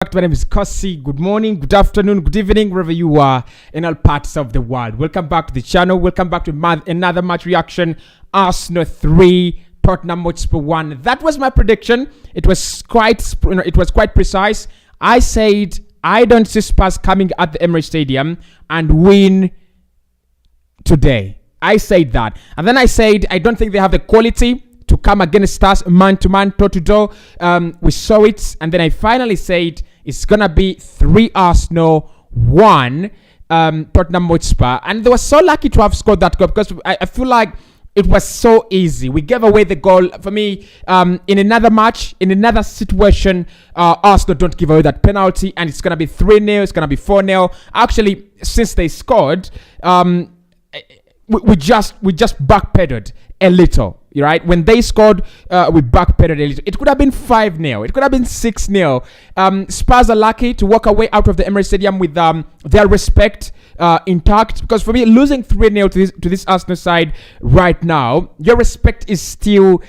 My name is Cossy. Good morning, good afternoon, good evening, wherever you are in all parts of the world. Welcome back to the channel. Welcome back to another match reaction. Arsenal 3, Tottenham Hotspur 1. That was my prediction. It was quite precise. I said I don't see Spurs coming at the Emirates Stadium and win today. I said that. And then I said I don't think they have the quality to come against us man-to-man, toe-to-toe. We saw it. And then I finally said it's going to be 3 Arsenal, 1 Tottenham Hotspur. And they were so lucky to have scored that goal because I feel like it was so easy. We gave away the goal. For me, in another match, in another situation, Arsenal don't give away that penalty. And it's going to be 3-0. It's going to be 4-0. Actually, since they scored, we just backpedaled a little. Right? When they scored, we backpedaled a little. It could have been 5-0. It could have been 6-0. Spurs are lucky to walk away out of the Emirates Stadium with their respect intact. Because for me, losing 3-0 to this Arsenal side right now, your respect is still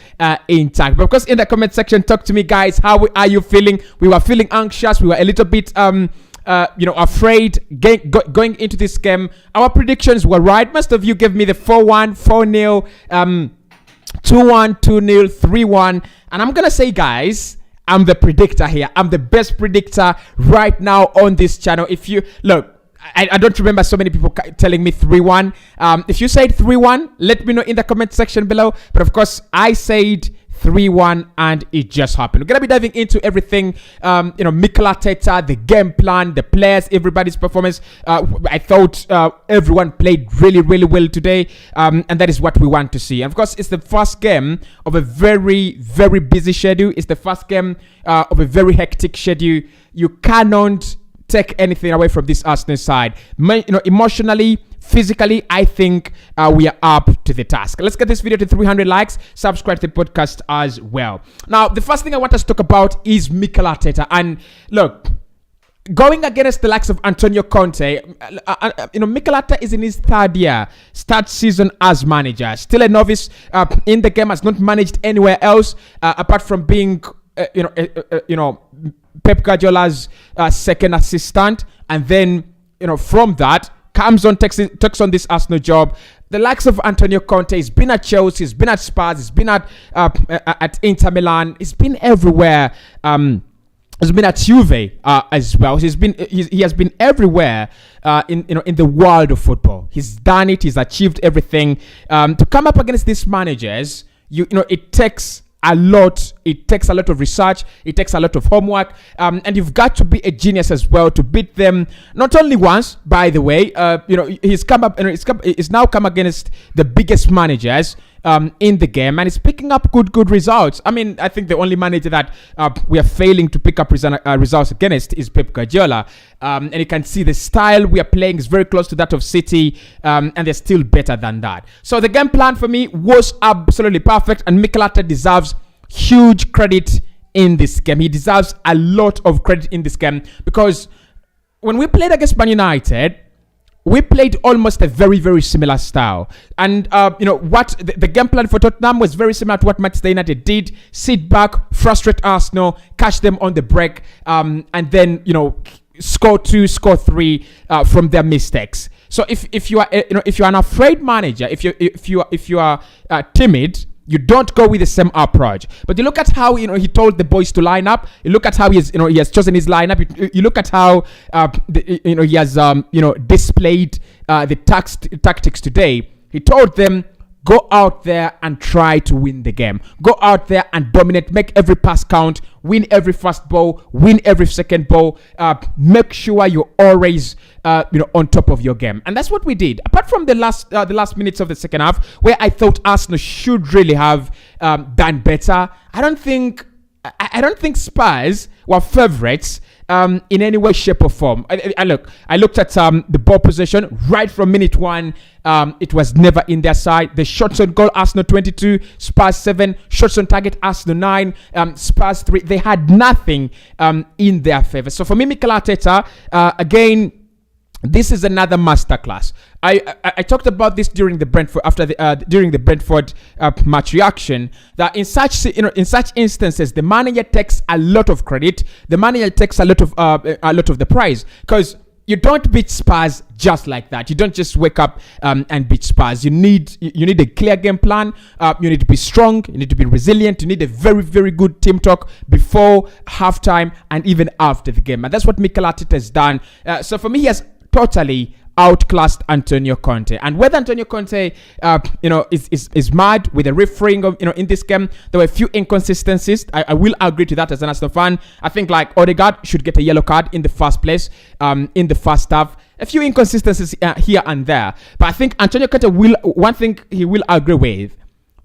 intact. Because in the comment section, talk to me, guys. How are you feeling? We were feeling anxious. We were a little bit afraid going into this game. Our predictions were right. Most of you gave me the 4-1, 4-0, 2-1, 2-0, 3-1. And I'm going to say, guys, I'm the predictor here. I'm the best predictor right now on this channel. If you look, I don't remember so many people telling me 3-1. If you said 3-1, let me know in the comment section below. But of course, I said 3-1 and it just happened. We're going to be diving into everything, Mikel Arteta, the game plan, the players, everybody's performance. I thought everyone played really, really well today, and that is what we want to see. And of course, it's the first game of a very, very busy schedule. It's the first game of a very hectic schedule. You cannot take anything away from this Arsenal side. Emotionally, physically, I think we are up to the task. Let's get this video to 300 likes. Subscribe to the podcast as well. Now, the first thing I want us to talk about is Mikel Arteta. And look, going against the likes of Antonio Conte, Mikel Arteta is in his third season as manager. Still a novice in the game, has not managed anywhere else apart from being, Pep Guardiola's second assistant. And then, from that, comes on, takes on this Arsenal job. The likes of Antonio Conte, he's been at Chelsea, he's been at Spurs, he's been at Inter Milan, he's been everywhere. He's been at Juve as well. He has been everywhere in the world of football. He's done it. He's achieved everything. To come up against these managers, it takes a lot. It takes a lot of research. It takes a lot of homework, and you've got to be a genius as well to beat them. Not only once, by the way. He's come up. He's now come against the biggest managers in the game, and he's picking up good results. I mean, I think the only manager that we are failing to pick up results against is Pep Guardiola. And you can see the style we are playing is very close to that of City, and they're still better than that. So the game plan for me was absolutely perfect, and Mikel Arteta deserves huge credit in this game. He deserves a lot of credit in this game because when we played against Man United, we played almost a very, very similar style. And, the game plan for Tottenham was very similar to what Manchester United did. Sit back, frustrate Arsenal, catch them on the break, and then, score 2, score 3 from their mistakes. So if you are, if you're an afraid manager, if you are timid, you don't go with the same approach. But you look at how he told the boys to line up. You look at how he has chosen his lineup. You look at how he has displayed the tactics today. He told them, go out there and try to win the game. Go out there and dominate. Make every pass count. Win every first ball. Win every second ball. Make sure you're always on top of your game. And that's what we did. Apart from the last minutes of the second half, where I thought Arsenal should really have done better. I don't think Spurs were favourites in any way, shape, or form. I looked at the ball possession right from minute 1. It was never in their side. The shots on goal, Arsenal 22, Spurs 7. Shots on target, Arsenal 9, Spurs 3. They had nothing in their favour. So for me, Mikel Arteta, again, this is another masterclass. I talked about this during the Brentford during the Brentford match reaction, that in such instances the manager takes a lot of credit. The manager takes a lot of the prize, because you don't beat Spurs just like that. You don't just wake up and beat Spurs. You need a clear game plan. You need to be strong. You need to be resilient. You need a very, very good team talk before halftime and even after the game. And that's what Mikel Arteta has done. So for me, he has totally outclassed Antonio Conte. And whether Antonio Conte is mad with the refereeing of, in this game, there were a few inconsistencies. I will agree to that as an Arsenal fan. I think like Odegaard should get a yellow card in the first place, in the first half. A few inconsistencies here and there, but I think Antonio Conte one thing he will agree with: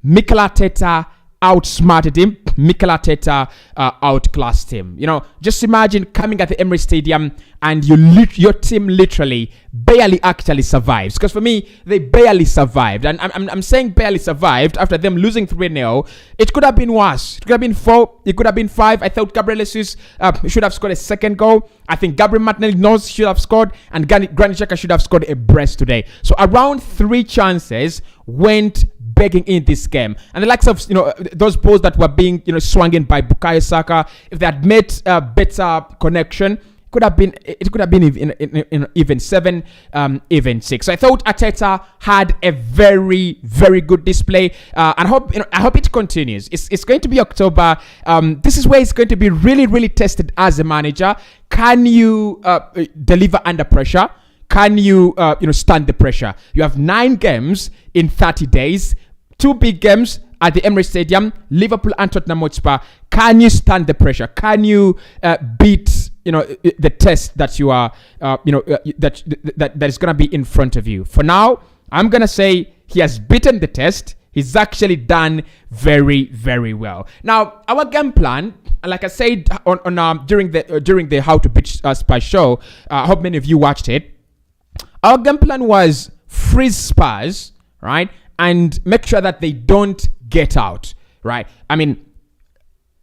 Mikel Arteta outsmarted him. Mikel Arteta outclassed him. Just imagine coming at the Emirates Stadium and your team literally barely actually survives. Because for me, they barely survived. And I'm saying barely survived after them losing 3-0. It could have been worse. It could have been 4. It could have been 5. I thought Gabriel Jesus should have scored a second goal. I think Gabriel Martinelli should have scored. And Granit Xhaka should have scored a brace today. So around 3 chances went begging in this game, and the likes of those balls that were being swung in by Bukayo Saka, if they had made a better connection, it could have been even 7, even 6. So I thought Arteta had a very, very good display, and I hope it continues. It's going to be October. This is where it's going to be really, really tested as a manager. Can you deliver under pressure? Can you stand the pressure? You have 9 games in 30 days. 2 big games at the Emirates Stadium, Liverpool and Tottenham Hotspur. Can you stand the pressure? Can you beat the test that you are that is going to be in front of you? For now, I'm going to say he has beaten the test. He's actually done very, very well. Now, our game plan, like I said during the How to Beat Spurs show, I hope many of you watched it. Our game plan was freeze Spurs, right? And make sure that they don't get out, right? I mean,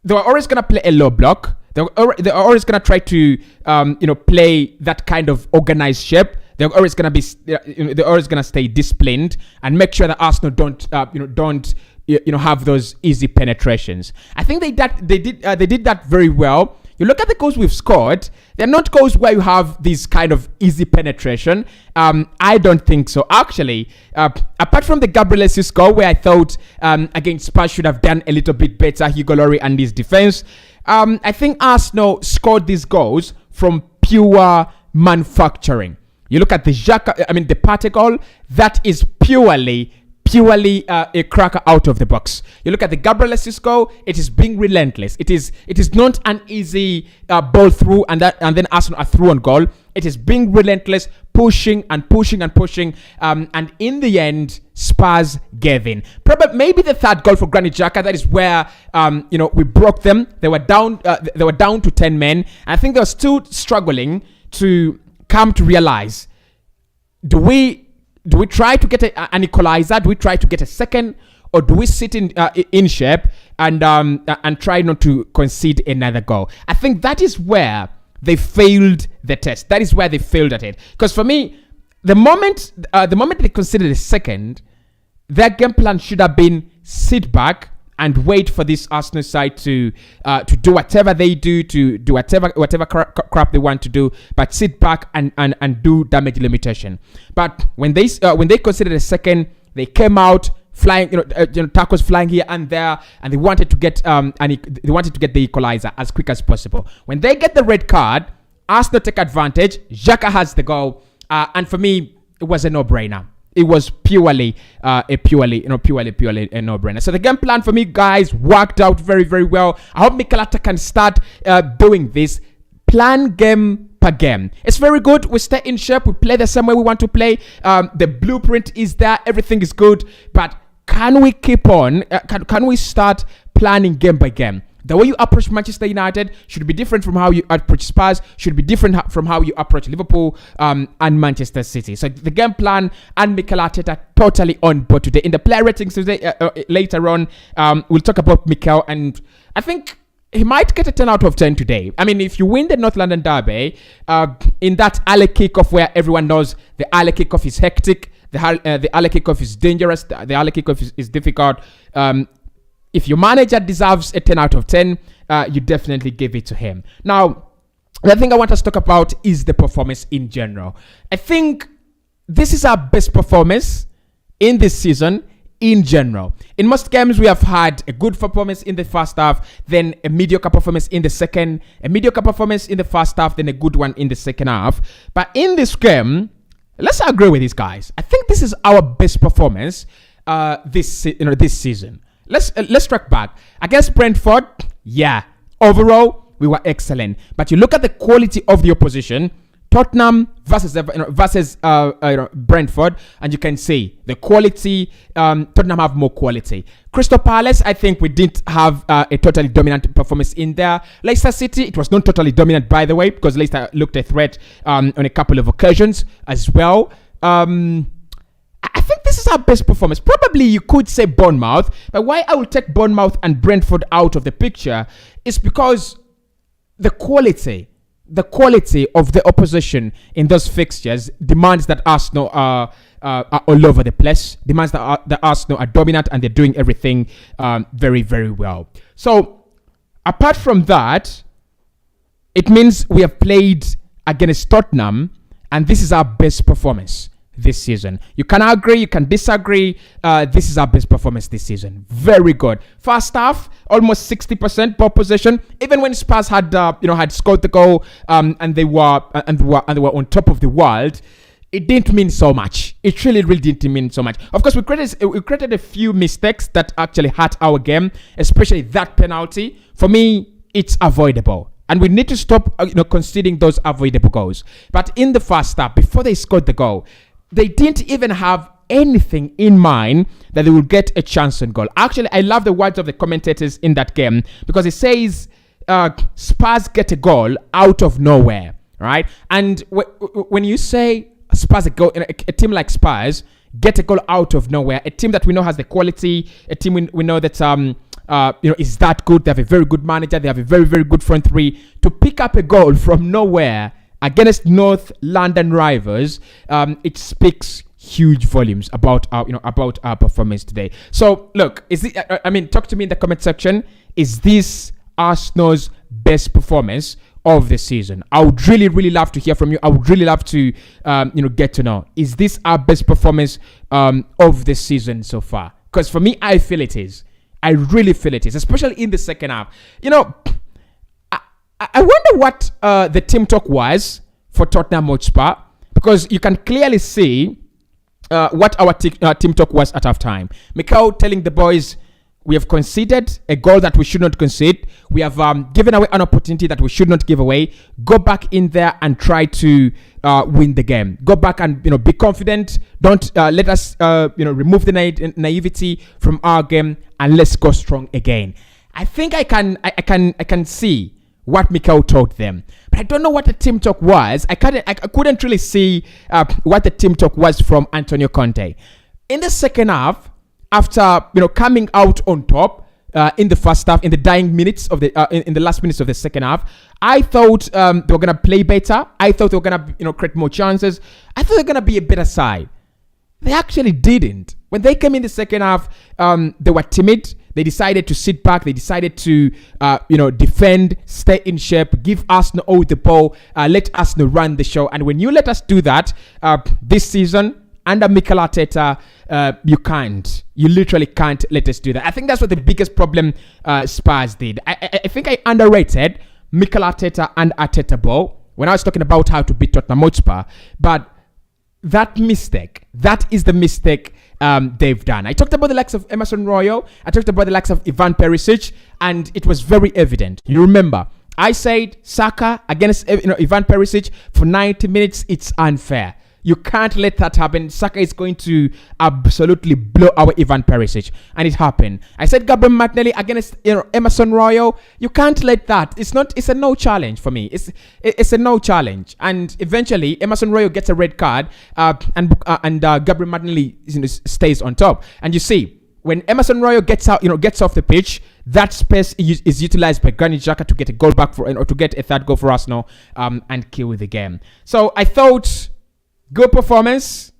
they were always going to play a low block. They're always going to try to, play that kind of organized shape. They're always going to stay disciplined and make sure that Arsenal don't have those easy penetrations. I think they did that very well. You look at the goals we've scored, they're not goals where you have this kind of easy penetration. I don't think so. Actually, apart from the Gabriel Jesus goal, where I thought against Spurs should have done a little bit better, Hugo Lloris and his defense, I think Arsenal scored these goals from pure manufacturing. You look at the Partey goal, that is purely a cracker out of the box. You look at the Gabriel Jesus goal, it is being relentless. It is not an easy ball through and then Arsenal a through on goal. It is being relentless, pushing and pushing and pushing, and in the end, Spurs gave in. Probably maybe the third goal for Granit Xhaka, that is where we broke them. They were down to 10 men, and I think they were still struggling to come to realize, do we try to get an equalizer? Do we try to get a second, or do we sit in shape and try not to concede another goal? I think that is where they failed the test. That is where they failed at it. Because for me, the moment they conceded a second, their game plan should have been sit back and wait for this Arsenal side to do whatever they do, to do whatever crap they want to do, but sit back and do damage limitation. But when they considered a second, they came out flying, tackles flying here and there, and they wanted to get the equalizer as quick as possible. When they get the red card, Arsenal take advantage. Xhaka has the goal, and for me, it was a no-brainer. It was purely a no-brainer. So the game plan for me, guys, worked out very, very well. I hope Mikel Arteta can start doing this. Plan game per game. It's very good. We stay in shape. We play the same way we want to play. The blueprint is there. Everything is good. But can we keep on? Can we start planning game by game? The way you approach Manchester United should be different from how you approach Spurs, should be different from how you approach Liverpool and Manchester City. So the game plan and Mikel Arteta totally on board today. In the player ratings today, later on, we'll talk about Mikel, and I think he might get a 10 out of 10 today. I mean, if you win the North London Derby, in that early kickoff where everyone knows the early kickoff is hectic, the early kickoff is dangerous, the early kickoff is difficult. If your manager deserves a 10 out of 10, you definitely give it to him. Now, the thing I want us to talk about is the performance in general. I think this is our best performance in this season in general. In most games, we have had a good performance in the first half, then a mediocre performance in the second, a mediocre performance in the first half, then a good one in the second half. But in this game, let's agree with these guys. I think this is our best performance this season. Let's track back against Brentford. Yeah, overall we were excellent. But you look at the quality of the opposition, Tottenham versus Brentford, and you can see the quality. Tottenham have more quality. Crystal Palace, I think we didn't have a totally dominant performance in there. Leicester City, it was not totally dominant, by the way, because Leicester looked a threat on a couple of occasions as well. I think this is our best performance. Probably you could say Bournemouth, but why I will take Bournemouth and Brentford out of the picture is because the quality of the opposition in those fixtures demands that Arsenal are all over the place, demands that Arsenal are dominant and they're doing everything very, very well. So, apart from that, it means we have played against Tottenham and this is our best performance this season. You can agree, you can disagree. This is our best performance this season. Very good. First half, almost 60% ball possession. Even when Spurs had scored the goal, and they were on top of the world, it didn't mean so much. It really didn't mean so much. Of course, we created a few mistakes that actually hurt our game, especially that penalty. For me, it's avoidable. And we need to stop conceding those avoidable goals. But in the first half, before they scored the goal, they didn't even have anything in mind that they will get a chance on goal. Actually, I love the words of the commentators in that game because it says Spurs get a goal out of nowhere, right? And when you say Spurs a team like Spurs get a goal out of nowhere, a team that we know has the quality, a team we know that is that good. They have a very good manager. They have a very, very good front three. To pick up a goal from nowhere against North London rivals, it speaks huge volumes about our performance today. So look, talk to me in the comment section. Is this Arsenal's best performance of the season? I would really, really love to hear from you. I would really love to get to know, is this our best performance of the season so far? Because for me, I feel it is. I really feel it is, especially in the second half. I wonder what the team talk was for Tottenham Hotspur, because you can clearly see what our team talk was at halftime. Mikel telling the boys, we have conceded a goal that we should not concede. We have given away an opportunity that we should not give away. Go back in there and try to win the game. Go back and be confident. Don't let us remove the naivety from our game, and let's go strong again. I think I can see what Mikel told them, but I don't know what the team talk was. I couldn't really see what the team talk was from Antonio Conte in the second half. After coming out on top in the first half, in the dying minutes of in the last minutes of the second half, I thought they were gonna play better. I thought they were gonna create more chances. I thought they were gonna be a better side. They actually didn't. When they came in the second half, they were timid. They decided to sit back. They decided to defend, stay in shape, give Arsenal all the ball, let Arsenal run the show. And when you let us do that this season, under Mikel Arteta, you literally can't let us do that. I think that's what the biggest problem Spurs did. I think I underrated Mikel Arteta and Arteta ball when I was talking about how to beat Tottenham Hotspur, but that is the mistake they've done. I talked about the likes of Emerson Royal, I talked about the likes of Ivan Perisic, and it was very evident. You remember, I said Saka against Ivan Perisic for 90 minutes, it's unfair. You can't let that happen. Saka is going to absolutely blow our Ivan Perisic. And it happened. I said Gabriel Martinelli against Emerson Royal. You can't let that. It's a no challenge for me. It's a no challenge. And eventually, Emerson Royal gets a red card. And Gabriel Martinelli stays on top. And you see, when Emerson Royal gets off the pitch, That space is utilized by Granit Xhaka to get a goal back or to get a third goal for Arsenal and kill the game. So I thought good performance,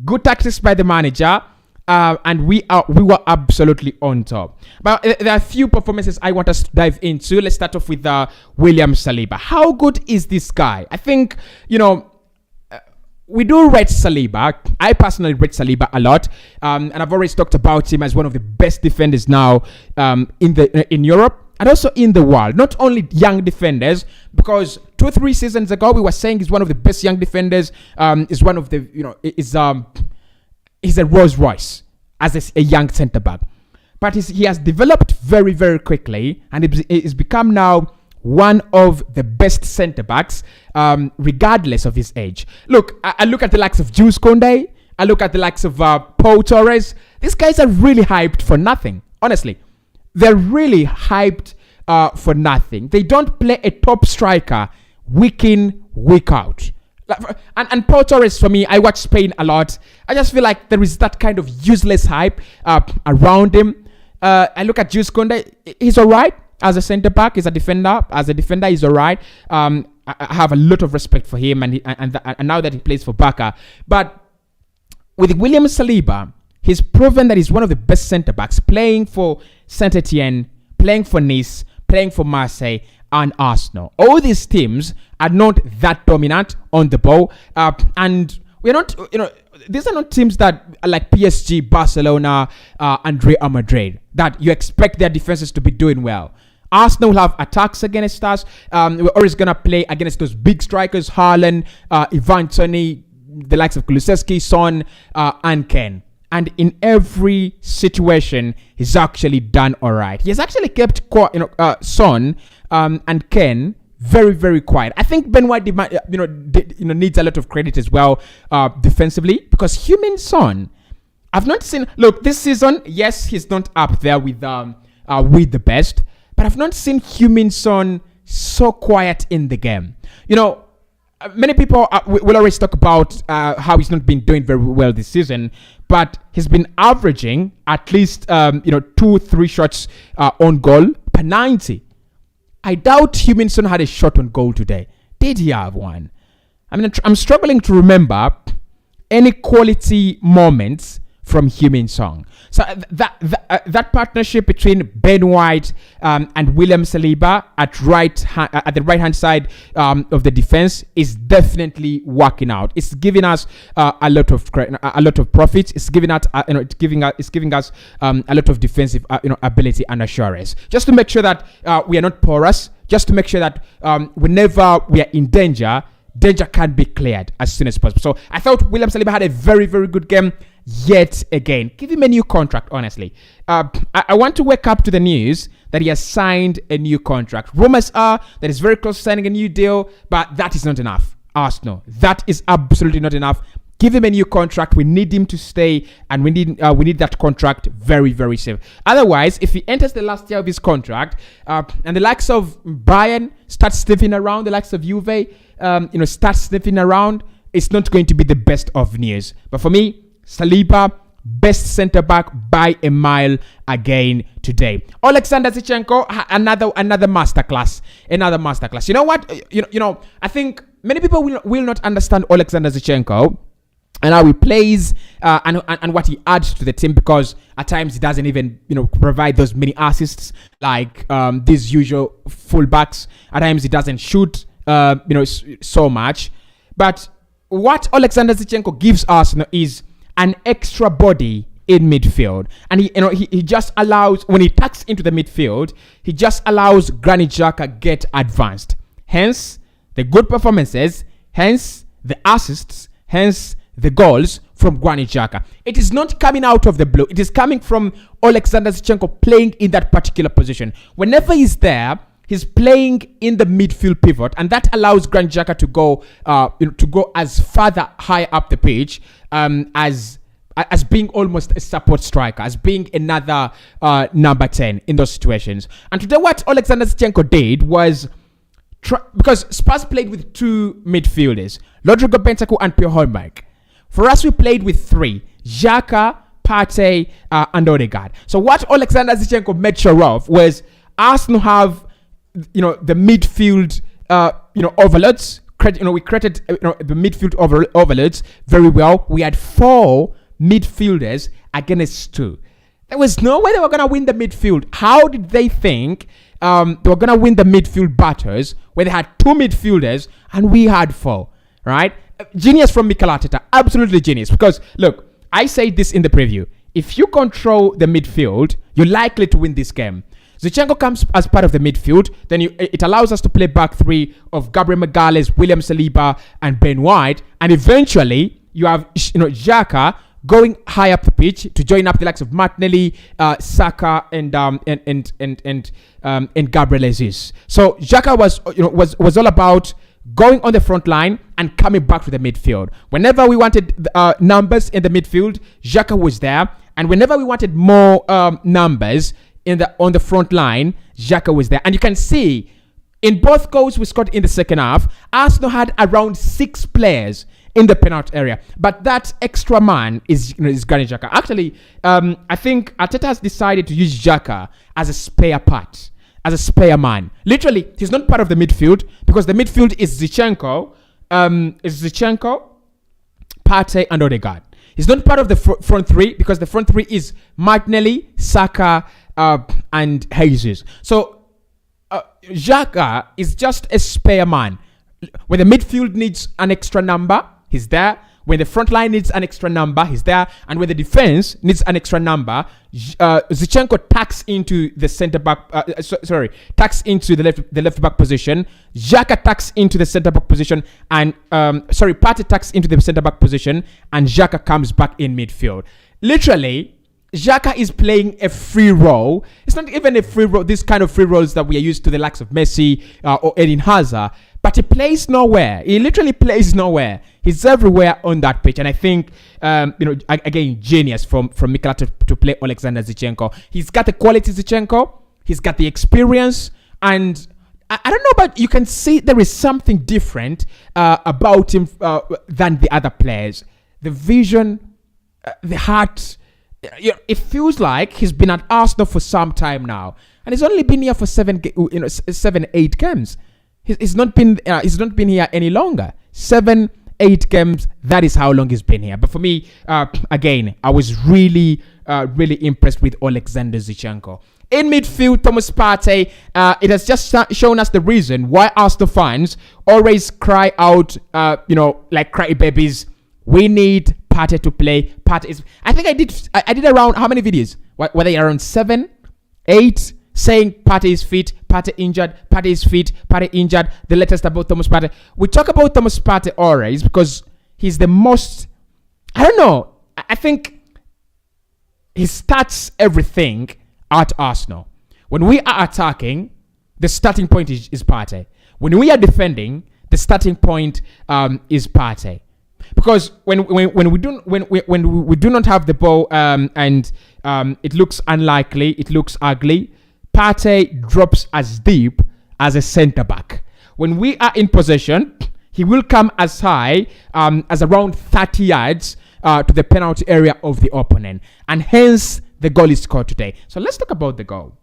good tactics by the manager, and we were absolutely on top. But there are a few performances I want us to dive into. Let's start off with William Saliba. How good is this guy? I think, we do rate Saliba. I personally rate Saliba a lot, and I've always talked about him as one of the best defenders now in Europe and also in the world. Not only young defenders, because 2-3 seasons ago we were saying he's one of the best young defenders. Is one of the he's a Rolls Royce as a young centre back, but he has developed very, very quickly, and he's become now one of the best centre backs, regardless of his age. Look, I look at the likes of Jules Koundé. I look at the likes of Paul Torres. These guys are really hyped for nothing. Honestly, they're really hyped for nothing. They don't play a top striker week in, week out. And Paul Torres, for me, I watch Spain a lot. I just feel like there is that kind of useless hype around him. I look at Jules Koundé. He's all right. As a centre back, he's a defender. As a defender, he's all right. I have a lot of respect for him, and now that he plays for Barca. But with William Saliba, he's proven that he's one of the best centre backs, playing for Saint Etienne, playing for Nice, playing for Marseille, and Arsenal. All these teams are not that dominant on the ball, and we're not, these are not teams that are like PSG, Barcelona, and Real Madrid, that you expect their defenses to be doing well. Arsenal will have attacks against us. We're always going to play against those big strikers, Haaland, Ivan Toney, the likes of Kulusevski, Son, and Ken. And in every situation, he's actually done all right. He has actually kept Son and Ken very, very quiet. I think Ben White needs a lot of credit as well defensively, because Heung-min Son, I've not seen. Look, this season, yes, he's not up there with the best, but I've not seen Heung-min Son so quiet in the game. Many people will always talk about how he's not been doing very well this season, but he's been averaging at least 2-3 shots on goal per 90. I doubt Heung-min Son had a shot on goal today. Did he have one? I mean, I'm struggling to remember any quality moments from Heung-min Son. So that partnership between Ben White and William Saliba at the right hand side of the defense is definitely working out. It's giving us a lot of profits. It's giving us it's giving us a lot of defensive ability and assurance. Just to make sure that we are not porous. Just to make sure that whenever we are in danger can be cleared as soon as possible. So I thought William Saliba had a very, very good game yet again. Give him a new contract, honestly. I want to wake up to the news that he has signed a new contract. Rumors are that he's very close to signing a new deal, but that is not enough. Arsenal, that is absolutely not enough. Give him a new contract. We need him to stay, and we need that contract very, very soon. Otherwise, if he enters the last year of his contract, and the likes of Bayern start sniffing around, the likes of Juve, start sniffing around, it's not going to be the best of news. But for me, Saliba, best centre back by a mile again today. Alexander Zinchenko, another masterclass. You know what? I think many people will not understand Alexander Zinchenko and how he plays and what he adds to the team, because at times he doesn't even provide those mini assists like these usual fullbacks. At times he doesn't shoot so much. But what Alexander Zinchenko gives us is an extra body in midfield, and he just allows, when he tucks into the midfield, he just allows Granit Xhaka get advanced. Hence the good performances, hence the assists, hence the goals from Granit Xhaka. It is not coming out of the blue. It is coming from Alexander Zinchenko playing in that particular position. Whenever he's there, he's playing in the midfield pivot, and that allows Granit Xhaka to go as further high up the pitch as being almost a support striker, as being another number 10 in those situations. And today what Alexander Zinchenko did was, because Spurs played with two midfielders, Rodrigo Bentancur and Pierre Holmark. For us, we played with three: Xhaka, Partey, and Odegaard. So what Alexander Zinchenko made sure of was Arsenal have, the midfield, overloads. We created, the midfield overloads very well. We had 4 midfielders against 2. There was no way they were going to win the midfield. How did they think they were going to win the midfield battles where they had 2 midfielders and we had 4, right? Genius from Mikel Arteta. Absolutely genius. Because, look, I said this in the preview. If you control the midfield, you're likely to win this game. Zinchenko comes as part of the midfield. Then it allows us to play back 3 of Gabriel Magalhaes, William Saliba, and Ben White. And eventually, you have Xhaka going high up the pitch to join up the likes of Martinelli, Saka, and Gabriel Jesus. So Xhaka was all about going on the front line and coming back to the midfield. Whenever we wanted numbers in the midfield, Xhaka was there, and whenever we wanted more numbers on the front line, Xhaka was there. And you can see in both goals we scored in the second half, Arsenal had around 6 players in the penalty area, but that extra man is Granit Xhaka. Actually, I think Arteta has decided to use Xhaka as a spare part, as a spare man. Literally, he's not part of the midfield because the midfield is Zinchenko, Partey, and Odegaard. He's not part of the front 3 because the front 3 is Martinelli, Saka, and Jesus. So Xhaka is just a spare man. When the midfield needs an extra number, he's there. When the front line needs an extra number, he's there. And when the defense needs an extra number, Zinchenko tucks into the center back. Tucks into the left back position. Xhaka tucks into the center back position, and Partey tucks into the center back position, and Xhaka comes back in midfield. Literally, Xhaka is playing a free role. It's not even a free role. This kind of free roles that we are used to, the likes of Messi or Eden Hazard. But he plays nowhere. He literally plays nowhere. He's everywhere on that pitch. And I think, again, genius from Mikel to play Alexander Zinchenko. He's got the quality Zinchenko. He's got the experience. And I don't know, but you can see there is something different about him than the other players. The vision, the heart. It feels like he's been at Arsenal for some time now. And he's only been here for 7-8 games. He's not been here any longer. 7-8 games. That is how long he's been here. But for me, again, I was really impressed with Alexander Zinchenko. In midfield, Thomas Partey. It has just shown us the reason why Arsenal fans always cry out, like cry babies. We need Partey to play. Partey is. I think I did around how many videos? Were they around 7, 8? Saying Partey is fit, Partey injured, Partey is fit, Partey injured. The latest about Thomas Partey. We talk about Thomas Partey always because he's the most. I don't know. I think he starts everything at Arsenal. When we are attacking, the starting point is Partey. When we are defending, the starting point is Partey. Because when we do not have the ball and it looks unlikely, it looks ugly, Partey drops as deep as a centre back. When we are in possession, he will come as high as around 30 yards to the penalty area of the opponent. And hence, the goal is scored today. So let's talk about the goal.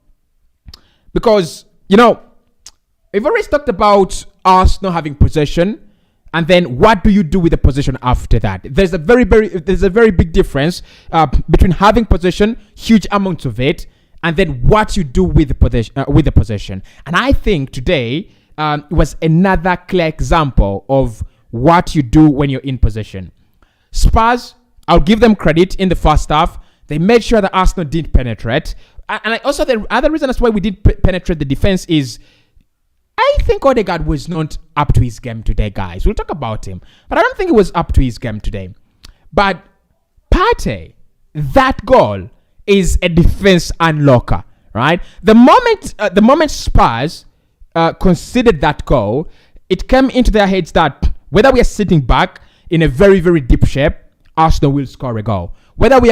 Because, we've already talked about Arsenal having possession. And then what do you do with the possession after that? There's a very big difference between having possession, huge amounts of it, and then what you do with the possession. And I think today was another clear example of what you do when you're in possession. Spurs, I'll give them credit in the first half. They made sure that Arsenal didn't penetrate. And also the other reason that's why we did penetrate the defense is I think Odegaard was not up to his game today, guys. We'll talk about him. But I don't think he was up to his game today. But Partey, that goal is a defense unlocker, right? The moment Spurs considered that goal, it came into their heads that whether we are sitting back in a very, very deep shape, Arsenal will score a goal. Whether we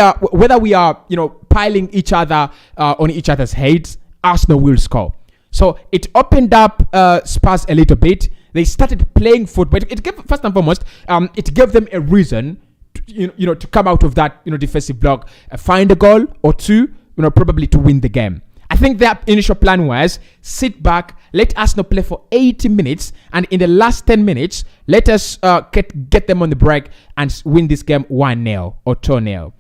are piling each other on each other's heads, Arsenal will score. So it opened up Spurs a little bit. They started playing football. It gave, first and foremost, it gave them a reason to come out of that defensive block, find a goal or two, probably to win the game. I think their initial plan was sit back, let Arsenal play for 80 minutes, and in the last 10 minutes, let us get them on the break and win this game 1-0 or 2-0.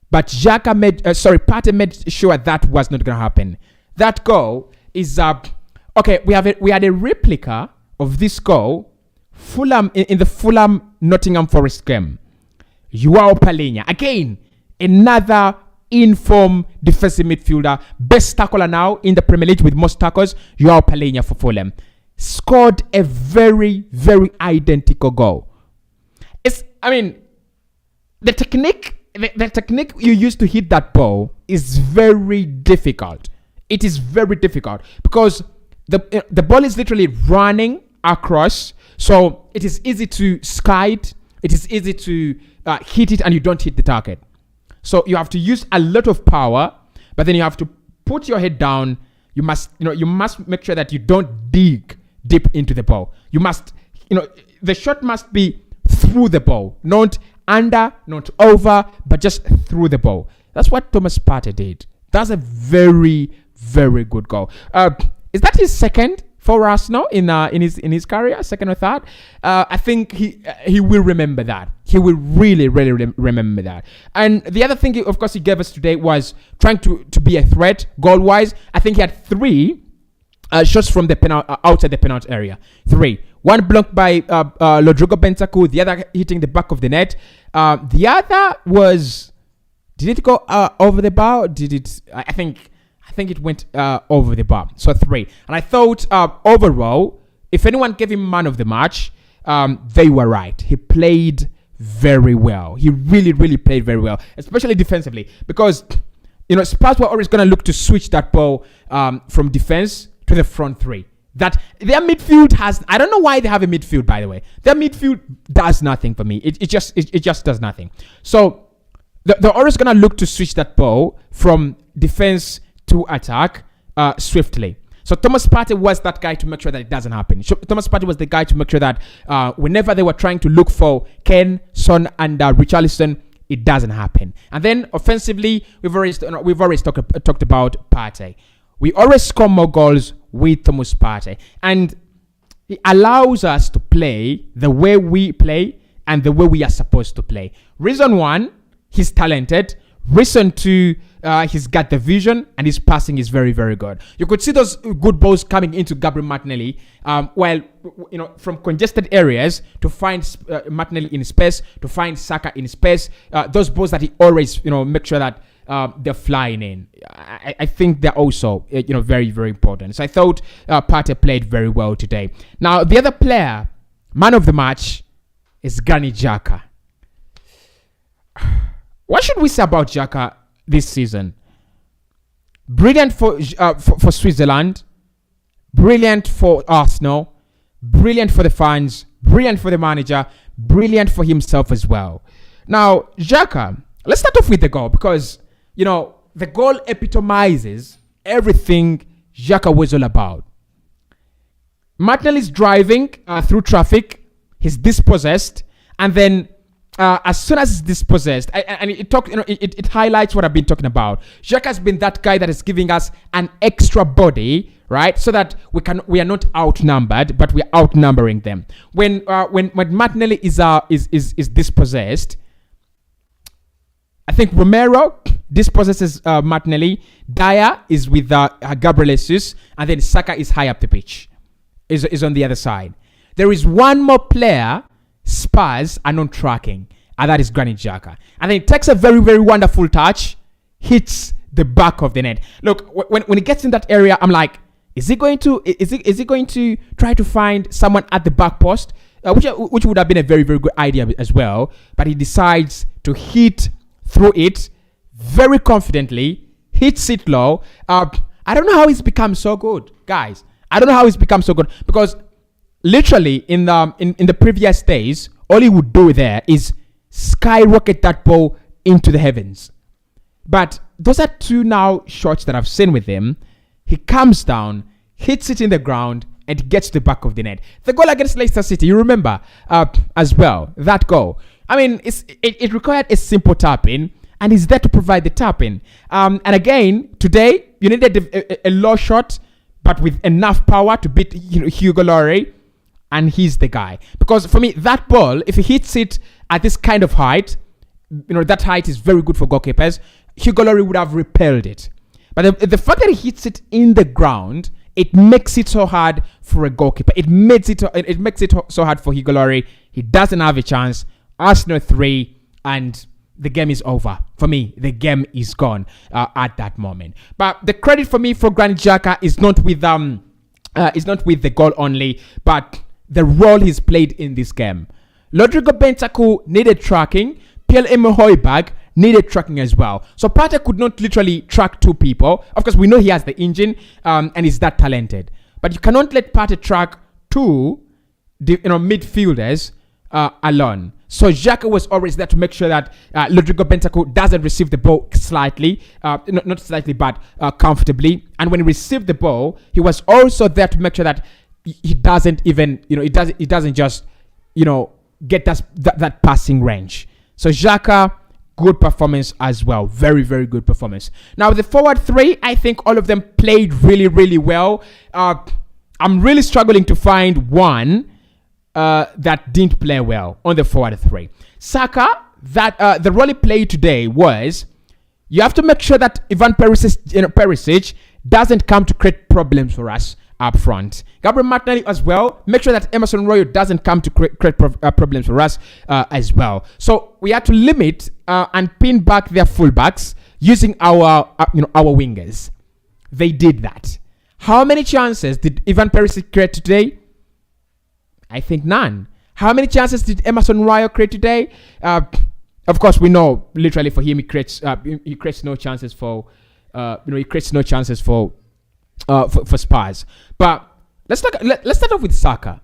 But Partey made sure that was not going to happen. That goal is okay. We had a replica of this goal, Fulham in the Fulham Nottingham Forest game. Joao Palhinha, again, another informed defensive midfielder, best tackler now in the Premier League with most tackles. Joao Palhinha for Fulham scored a very, very identical goal. The technique you use to hit that ball is very difficult. It is very difficult because the ball is literally running across, so it is easy to skate. It is easy to hit it and you don't hit the target. So you have to use a lot of power, but then you have to put your head down. You must make sure that you don't dig deep into the ball. You must, the shot must be through the ball, not under, not over, but just through the ball. That's what Thomas Partey did. That's a very, very good goal. Is that his second for Arsenal in his career, second or third? I think he will remember that. He will really, really remember that. And the other thing, of course, he gave us today was trying to be a threat goal-wise. I think he had 3 shots from the outside the penalty area. 3. One blocked by Rodrigo Bentancur, the other hitting the back of the net. The other was, did it go over the bar? Did it? I think it went over the bar. So 3. And I thought overall, if anyone gave him man of the match, they were right. He played very well. He really, really played very well, especially defensively, because Spurs were always going to look to switch that ball from defense to the front 3. That their midfield has, I don't know why they have a midfield, by the way. Their midfield does nothing for me. It just does nothing. So they're always going to look to switch that ball from defense to attack swiftly. So Thomas Partey was that guy to make sure that it doesn't happen. Thomas Partey was the guy to make sure that whenever they were trying to look for Kane, Son, and Richarlison, it doesn't happen. And then offensively, we've already talked about Partey. We always score more goals with Thomas Partey, and it allows us to play the way we play and the way we are supposed to play. Reason 1, he's talented. Reason 2, he's got the vision and his passing is very, very good. You could see those good balls coming into Gabriel Martinelli, from congested areas to find Martinelli in space, to find Xhaka in space. Those balls that he always, make sure that they're flying in. I think they're also, very, very important. So I thought Partey played very well today. Now, the other player, man of the match, is Granit Xhaka. What should we say about Xhaka this season? Brilliant for Switzerland, brilliant for Arsenal, brilliant for the fans, brilliant for the manager, brilliant for himself as well. Now, Xhaka, let's start off with the goal because, the goal epitomizes everything Xhaka was all about. Martinelli is driving through traffic, he's dispossessed, and then as soon as he's dispossessed, and it highlights what I've been talking about. Xhaka has been that guy that is giving us an extra body, right? So that we are not outnumbered, but we are outnumbering them. When Martinelli is dispossessed, I think Romero dispossesses Martinelli. Dyer is with Gabriel Jesus, and then Saka is high up the pitch, is on the other side. There is one more player Spurs are not tracking, and that is Granit Xhaka. And then he takes a very, very wonderful touch, hits the back of the net. Look, when he gets in that area, I'm like, is he going to try to find someone at the back post, which would have been a very, very good idea as well. But he decides to hit through it very confidently, hits it low. I don't know how he's become so good, guys. I don't know how he's become so good, because literally in the previous days, all he would do there is skyrocket that ball into the heavens. But those are 2 now shots that I've seen with him. He comes down, hits it in the ground, and gets to the back of the net. The goal against Leicester City, you remember as well, that goal. I mean, it required a simple tap-in, and he's there to provide the tap-in. And again, today, you needed a low shot, but with enough power to beat Hugo Lloris, and he's the guy. Because for me, that ball, if he hits it at this kind of height, that height is very good for goalkeepers, Hugo Lloris would have repelled it. But the fact that he hits it in the ground, it makes it so hard for a goalkeeper. It makes it so hard for Hugo Lloris. He doesn't have a chance. Arsenal 3, and the game is over. For me, the game is gone at that moment. But the credit for me for Granit Xhaka is not with the goal only, but the role he's played in this game. Rodrigo Bentancur needed tracking. Pierre-Emile Højbjerg needed tracking as well. So Partey could not literally track two people. Of course, we know he has the engine and he's that talented. But you cannot let Partey track two midfielders alone. So Xhaka was always there to make sure that Rodrigo Bentancur doesn't receive the ball slightly, not slightly, but comfortably. And when he received the ball, he was also there to make sure that he doesn't even, he doesn't just, get that passing range. So Xhaka, good performance as well. Very, very good performance. Now, the forward three, I think all of them played really, really well. I'm really struggling to find one that didn't play well on the forward three. Saka, the role he played today was, you have to make sure that Ivan Perisic doesn't come to create problems for us up front. Gabriel Martinelli as well. Make sure that Emerson Royal doesn't come to create problems for us as well. So we had to limit and pin back their fullbacks using our wingers. They did that. How many chances did Ivan Perisic create today? I think none. How many chances did Emerson Royal create today? Of course, we know literally for him he creates no chances for for Spurs. But let's start off with Saka.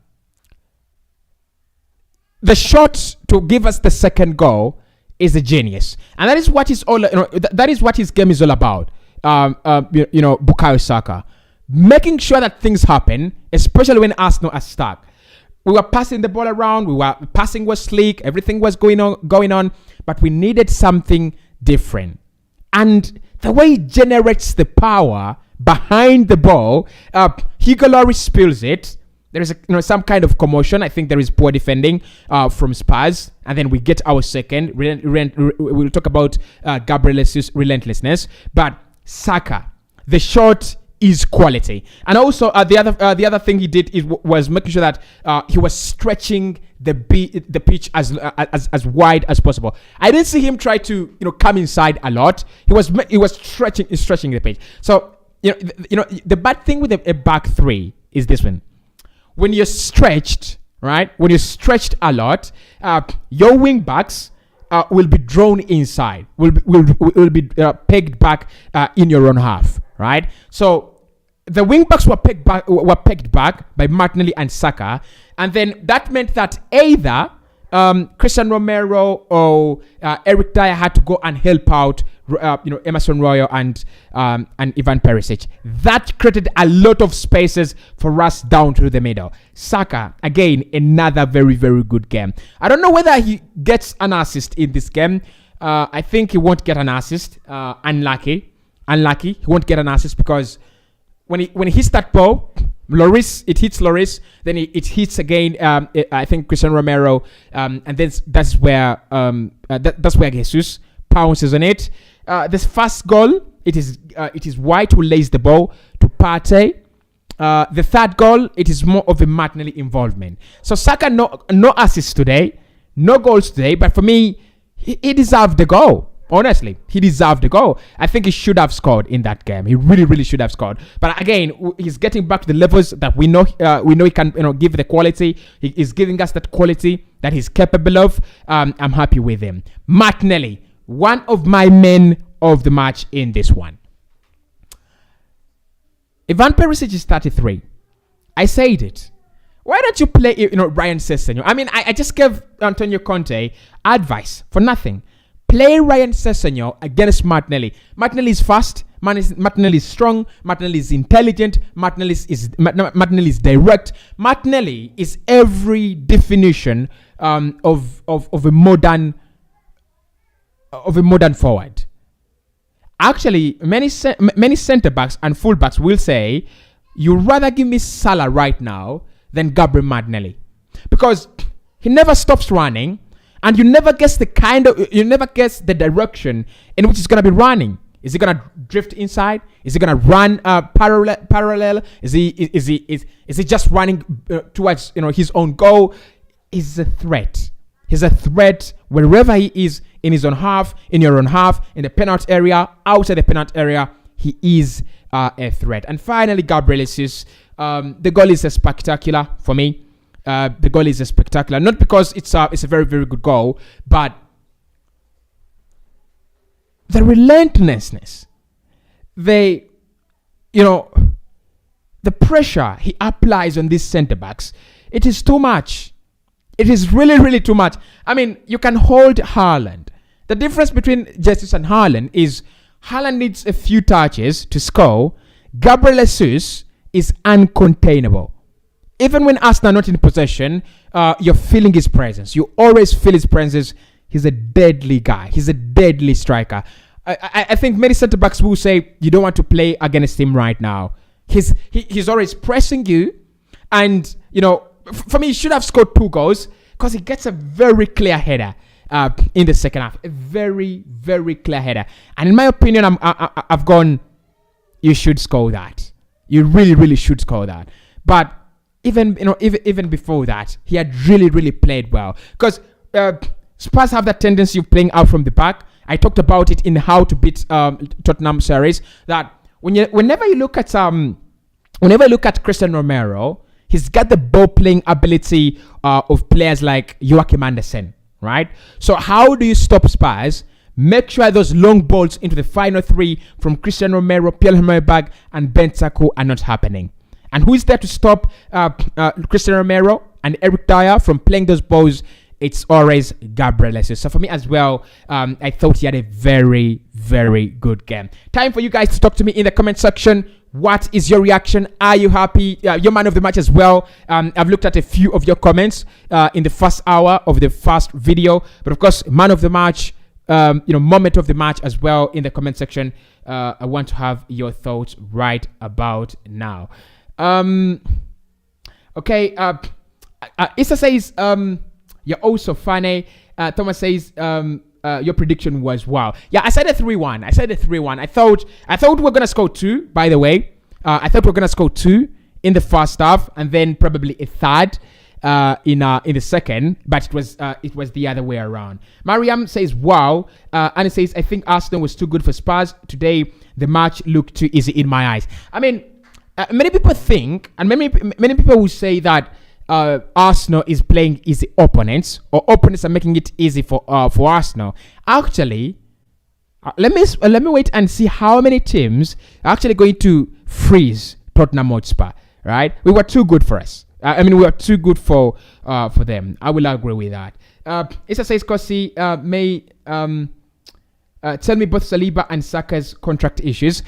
The shot to give us the second goal is a genius, and that is what is all. That is what his game is all about. Bukayo Saka, making sure that things happen, especially when Arsenal are stuck. We were passing the ball around. Passing was sleek. Everything was going on, but we needed something different. And the way he generates the power behind the ball, Hugo Lloris spills it. There is some kind of commotion. I think there is poor defending from Spurs, and then we get our second. We'll talk about Gabriel Jesus' relentlessness, but Saka, the shot is quality, and also the other thing he did was making sure that he was stretching the pitch as wide as possible. I didn't see him try to come inside a lot. He was stretching the pitch. So the bad thing with a back three is this one. When you're stretched, right? When you're stretched a lot, your wing backs will be drawn inside. Will be pegged back in your own half, right? So the wing backs were pegged back by Martinelli and Saka, and then that meant that either Christian Romero or Eric Dyer had to go and help out Emerson Royal and Ivan Perisic. That created a lot of spaces for us down to the middle. Saka, again, another very, very good game. I don't know whether he gets an assist in this game. I think he won't get an assist. Unlucky. He won't get an assist because when he hits that ball, it hits Lloris, then it hits again. I think Christian Romero, and then that's where Jesus pounces on it. This first goal, it is White who lays the ball to Partey. The third goal, it is more of a Martinelli involvement. So Saka no assists today, no goals today, but for me, he deserved the goal. Honestly, he deserved the goal. I think he should have scored in that game. He really, really should have scored. But again, he's getting back to the levels that we know. We know he can, give the quality. He is giving us that quality that he's capable of. I'm happy with him. Martinelli, one of my men of the match in this one. Ivan Perisic is 33. I said it. Why don't you play, Ryan Sessegnon? I mean, I just gave Antonio Conte advice for nothing. Play Ryan Sessegnon against Martinelli. Martinelli is fast. Martinelli is strong. Martinelli is intelligent. Martinelli is direct. Martinelli is every definition of a modern forward. Actually, many centre backs and full backs will say, "You rather give me Salah right now than Gabriel Martinelli," because he never stops running, and you never guess the direction in which he's gonna be running. Is he gonna drift inside? Is he gonna run parallel? Is he just running towards his own goal? He's a threat. He's a threat wherever he is, in his own half, in your own half, in the penalty area, outside the penalty area. He is a threat. And finally, Gabriel Jesus. The goal is spectacular for me. The goal is spectacular, not because it's a very, very good goal, but the relentlessness, the pressure he applies on these centre backs, it is too much. It is really, really too much. I mean, you can hold Haaland. The difference between Jesus and Haaland is Haaland needs a few touches to score. Gabriel Jesus is uncontainable. Even when Arsenal are not in possession, you're feeling his presence. You always feel his presence. He's a deadly guy. He's a deadly striker. I think many centre backs will say you don't want to play against him right now. He's always pressing you, and for me, he should have scored 2 goals because he gets a very clear header in the second half. A very, very clear header, and in my opinion, I've gone. You should score that. You really, really should score that. But even before that, he had really, really played well because Spurs have that tendency of playing out from the back. I talked about it in How to Beat Tottenham series, that whenever you look at Cristiano Romero, he's got the ball playing ability of players like Joachim Andersen, right? So how do you stop Spurs? Make sure those long balls into the final 3 from Cristiano Romero, Pierre-Emerick Aubameyang, and Bentancur are not happening. And who is there to stop Cristiano Romero and Eric Dyer from playing those balls? It's always Gabriel Jesus. So for me as well, I thought he had a very, very good game. Time for you guys to talk to me in the comment section. What is your reaction? Are you happy? Your man of the match as well. I've looked at a few of your comments in the first hour of the first video. But of course, man of the match, moment of the match as well in the comment section. I want to have your thoughts right about now. Okay. Issa says, you're also funny. Thomas says, your prediction was wow. Yeah, I said a 3-1. I thought we were gonna score 2. By the way, I thought we were gonna score 2 in the first half, and then probably a third in the second. But it was the other way around. Mariam says wow, and it says I think Arsenal was too good for Spurs today. The match looked too easy in my eyes. I mean, many people think, and many people will say that Arsenal is playing easy opponents, or opponents are making it easy for Arsenal. Actually, let me wait and see how many teams are actually going to freeze Tottenham Hotspur. Right? We were too good for us. We were too good for them. I will agree with that. Issa says, Cossy, may tell me both Saliba and Saka's contract issues.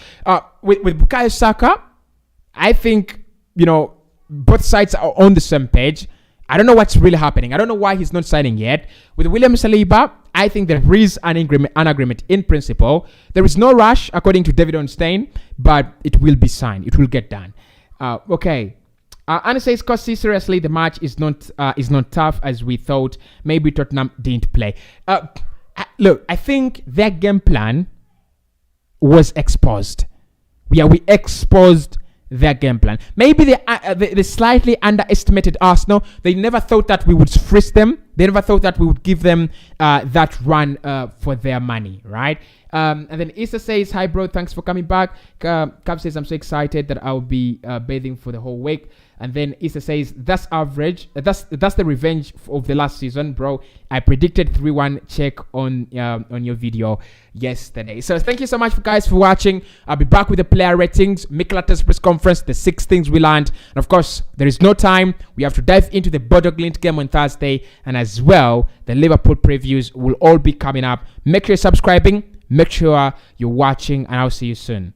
With Bukayo Saka, I think both sides are on the same page. I don't know what's really happening. I don't know why he's not signing yet. With William Saliba, I think there is an agreement in principle. There is no rush, according to David Ornstein, but it will be signed. It will get done. Okay. Anna says, Cossy, seriously, the match is not tough as we thought. Maybe Tottenham didn't play. Look, I think their game plan was exposed. We exposed their game plan. Maybe they slightly underestimated Arsenal. They never thought that we would freeze them. They never thought that we would give them that run for their money, right? And then Issa says, hi bro, thanks for coming back. Cap says, I'm so excited that I'll be bathing for the whole week. And then Issa says, that's average. That's the revenge of the last season, bro. I predicted 3-1. Check on your video yesterday. So thank you so much guys for watching. I'll be back with the player ratings, Mikel-Arteta's press conference, the 6 things we learned. And of course, there is no time. We have to dive into the Bodo Glimt game on Thursday. And as well, the Liverpool previews will all be coming up. Make sure you're subscribing. Make sure you're watching, and I'll see you soon.